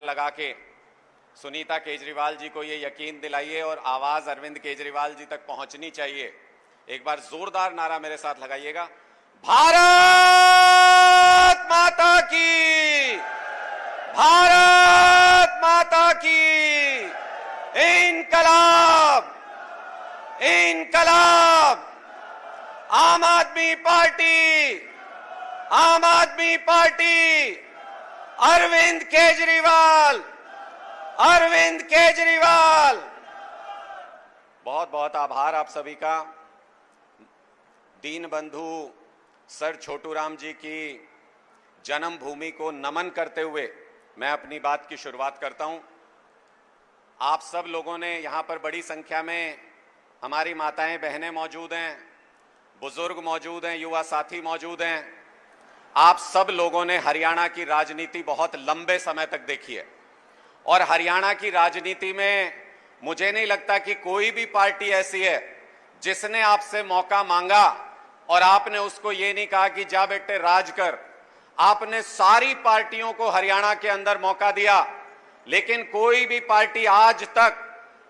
लगा के सुनीता केजरीवाल जी को ये यकीन दिलाइए और आवाज अरविंद केजरीवाल जी तक पहुंचनी चाहिए। एक बार जोरदार नारा मेरे साथ लगाइएगा, भारत माता की, भारत माता की, इनकलाब, इनकलाब, आम आदमी पार्टी, आम आदमी पार्टी, अरविंद केजरीवाल, अरविंद केजरीवाल। बहुत बहुत आभार आप सभी का। दीन बंधु सर छोटूराम जी की जन्मभूमि को नमन करते हुए मैं अपनी बात की शुरुआत करता हूं। आप सब लोगों ने यहां पर बड़ी संख्या में, हमारी माताएं बहनें मौजूद हैं, बुजुर्ग मौजूद हैं, युवा साथी मौजूद हैं। आप सब लोगों ने हरियाणा की राजनीति बहुत लंबे समय तक देखी है और हरियाणा की राजनीति में मुझे नहीं लगता कि कोई भी पार्टी ऐसी है जिसने आपसे मौका मांगा और आपने उसको ये नहीं कहा कि जा बेटे राज कर। आपने सारी पार्टियों को हरियाणा के अंदर मौका दिया, लेकिन कोई भी पार्टी आज तक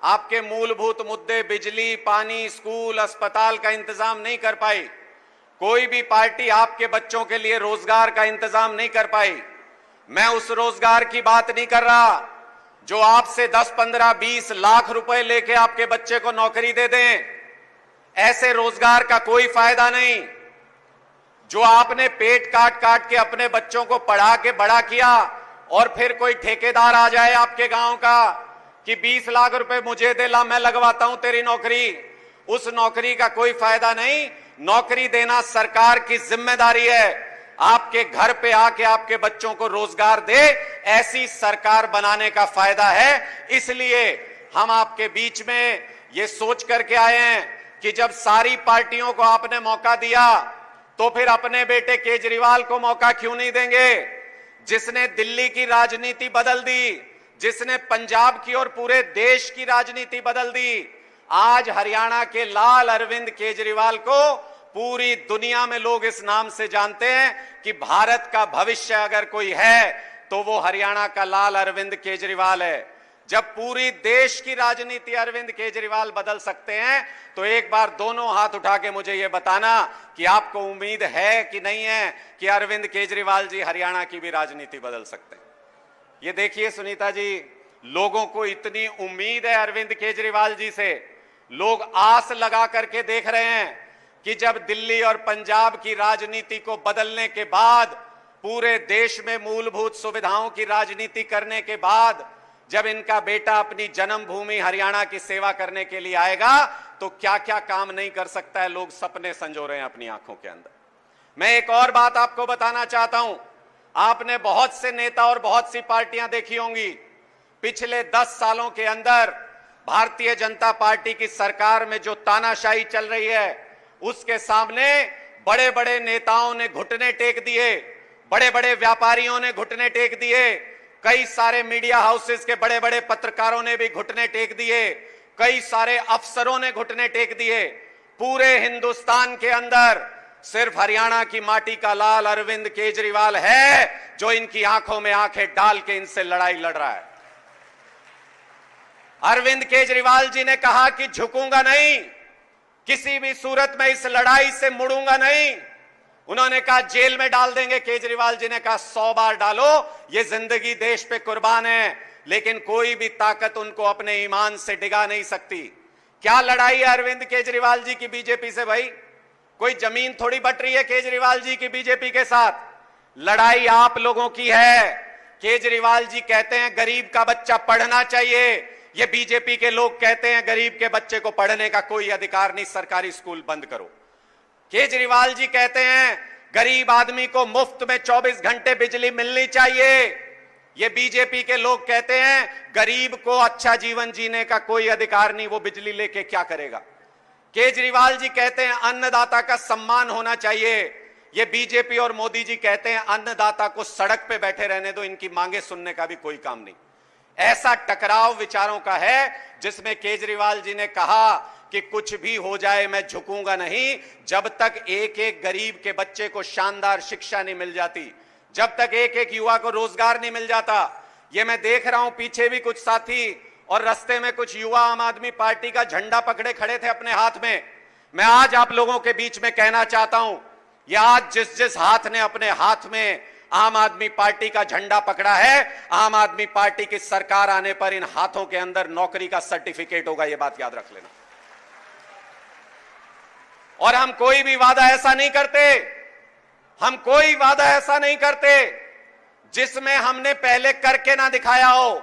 आपके मूलभूत मुद्दे, बिजली, पानी, स्कूल, अस्पताल का इंतजाम नहीं कर पाई। कोई भी पार्टी आपके बच्चों के लिए रोजगार का इंतजाम नहीं कर पाई। मैं उस रोजगार की बात नहीं कर रहा जो आपसे 10, 15, 20 लाख रुपए लेके आपके बच्चे को नौकरी दे दें। ऐसे रोजगार का कोई फायदा नहीं। जो आपने पेट काट काट के अपने बच्चों को पढ़ा के बड़ा किया और फिर कोई ठेकेदार आ जाए आपके गांव का कि 20 लाख रुपए मुझे दे, ला मैं लगवाता हूं तेरी नौकरी, उस नौकरी का कोई फायदा नहीं। नौकरी देना सरकार की जिम्मेदारी है। आपके घर पे आके आपके बच्चों को रोजगार दे, ऐसी सरकार बनाने का फायदा है। इसलिए हम आपके बीच में ये सोच करके आए हैं कि जब सारी पार्टियों को आपने मौका दिया तो फिर अपने बेटे केजरीवाल को मौका क्यों नहीं देंगे, जिसने दिल्ली की राजनीति बदल दी, जिसने पंजाब की और पूरे देश की राजनीति बदल दी। आज हरियाणा के लाल अरविंद केजरीवाल को पूरी दुनिया में लोग इस नाम से जानते हैं कि भारत का भविष्य अगर कोई है तो वो हरियाणा का लाल अरविंद केजरीवाल है। जब पूरी देश की राजनीति अरविंद केजरीवाल बदल सकते हैं तो एक बार दोनों हाथ उठा के मुझे ये बताना कि आपको उम्मीद है कि नहीं है कि अरविंद केजरीवाल जी हरियाणा की भी राजनीति बदल सकते हैं। ये देखिए सुनीता जी, लोगों को इतनी उम्मीद है अरविंद केजरीवाल जी से, लोग आस लगा करके देख रहे हैं कि जब दिल्ली और पंजाब की राजनीति को बदलने के बाद, पूरे देश में मूलभूत सुविधाओं की राजनीति करने के बाद, जब इनका बेटा अपनी जन्मभूमि हरियाणा की सेवा करने के लिए आएगा तो क्या क्या काम नहीं कर सकता है, लोग सपने संजो रहे हैं अपनी आंखों के अंदर। मैं एक और बात आपको बताना चाहता हूं। आपने बहुत से नेता और बहुत सी पार्टियां देखी होंगी। पिछले 10 सालों के अंदर भारतीय जनता पार्टी की सरकार में जो तानाशाही चल रही है उसके सामने बड़े बड़े नेताओं ने घुटने टेक दिए, बड़े बड़े व्यापारियों ने घुटने टेक दिए, कई सारे मीडिया हाउसेस के बड़े बड़े पत्रकारों ने भी घुटने टेक दिए, कई सारे अफसरों ने घुटने टेक दिए। पूरे हिंदुस्तान के अंदर सिर्फ हरियाणा की माटी का लाल अरविंद केजरीवाल है जो इनकी आंखों में आंखें डाल के इनसे लड़ाई लड़ रहा है। अरविंद केजरीवाल जी ने कहा कि झुकूंगा नहीं, किसी भी सूरत में इस लड़ाई से मुड़ूंगा नहीं। उन्होंने कहा जेल में डाल देंगे, केजरीवाल जी ने कहा 100 बार डालो, ये जिंदगी देश पे कुर्बान है, लेकिन कोई भी ताकत उनको अपने ईमान से डिगा नहीं सकती। क्या लड़ाई है अरविंद केजरीवाल जी की बीजेपी से भाई? कोई जमीन थोड़ी बट रही है केजरीवाल जी की बीजेपी के साथ। लड़ाई आप लोगों की है। केजरीवाल जी कहते हैं गरीब का बच्चा पढ़ना चाहिए, ये बीजेपी के लोग कहते हैं गरीब के बच्चे को पढ़ने का कोई अधिकार नहीं, सरकारी स्कूल बंद करो। केजरीवाल जी कहते हैं गरीब आदमी को मुफ्त में 24 घंटे बिजली मिलनी चाहिए, ये बीजेपी के लोग कहते हैं गरीब को अच्छा जीवन जीने का कोई अधिकार नहीं, वो बिजली लेके क्या करेगा। केजरीवाल जी कहते हैं अन्नदाता का सम्मान होना चाहिए, ये बीजेपी और मोदी जी कहते हैं अन्नदाता को सड़क पे बैठे रहने दो, इनकी मांगे सुनने का भी कोई काम नहीं। ऐसा टकराव विचारों का है जिसमें केजरीवाल जी ने कहा कि कुछ भी हो जाए मैं झुकूंगा नहीं जब तक एक एक गरीब के बच्चे को शानदार शिक्षा नहीं मिल जाती, जब तक एक एक युवा को रोजगार नहीं मिल जाता। ये मैं देख रहा हूं पीछे भी कुछ साथी और रास्ते में कुछ युवा आम आदमी पार्टी का झंडा पकड़े खड़े थे अपने हाथ में। मैं आज आप लोगों के बीच में कहना चाहता हूं, यह आज जिस जिस हाथ ने अपने हाथ में आम आदमी पार्टी का झंडा पकड़ा है, आम आदमी पार्टी की सरकार आने पर इन हाथों के अंदर नौकरी का सर्टिफिकेट होगा, यह बात याद रख लेना। और हम कोई भी वादा ऐसा नहीं करते, हम कोई वादा ऐसा नहीं करते जिसमें हमने पहले करके ना दिखाया हो।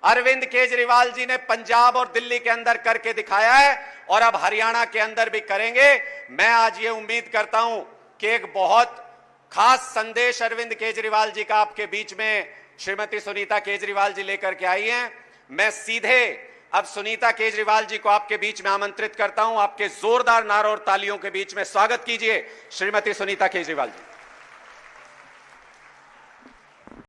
अरविंद केजरीवाल जी ने पंजाब और दिल्ली के अंदर करके दिखाया है और अब हरियाणा के अंदर भी करेंगे। मैं आज ये उम्मीद करता हूं कि एक बहुत खास संदेश अरविंद केजरीवाल जी का आपके बीच में श्रीमती सुनीता केजरीवाल जी लेकर के आई हैं। मैं सीधे अब सुनीता केजरीवाल जी को आपके बीच में आमंत्रित करता हूं। आपके जोरदार नारों और तालियों के बीच में स्वागत कीजिए श्रीमती सुनीता केजरीवाल जी।